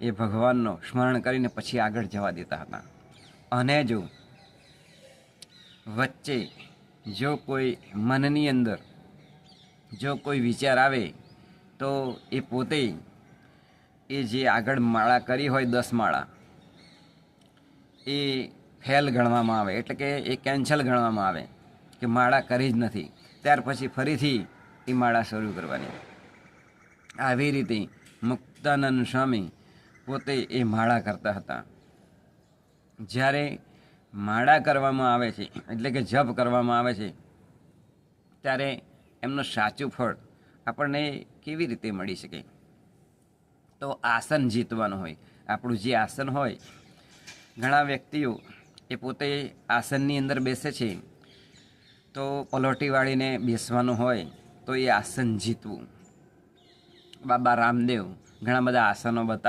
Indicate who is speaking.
Speaker 1: એ ભગવાનનો સ્મરણ કરીને પછી આગળ જવા દેતા હતા. અને જો વચ્ચે જો કોઈ મનની અંદર જો કોઈ વિચાર આવે તો એ પોતે એ જે આગળ માળા કરી હોય 10 માળા એ ફેલ ગણવામાં આવે, એટલે કે એ કેન્સલ ગણવામાં આવે કે માળા કરી જ નથી. ત્યાર પછી ફરીથી એ માળા શરૂ કરવાની. આવી રીતે મુક્તાનંદ સ્વામી પોતે એ માળા કરતા હતા. જ્યારે માળા કરવામાં આવે છે એટલે કે જપ કરવામાં આવે છે ત્યારે એમનું સાચું ફળ આપણને કેવી રીતે મળી શકે? તો આસન જીતવાનું હોય. આપણું જે આસન હોય, ઘણા વ્યક્તિઓ એ પોતે આસનની અંદર બેસે છે તો પલોટી વાળીને બેસવાનું હોય તો એ આસન જીતવું. બાબા રામદેવ ઘણા બધા આસનો બતાવે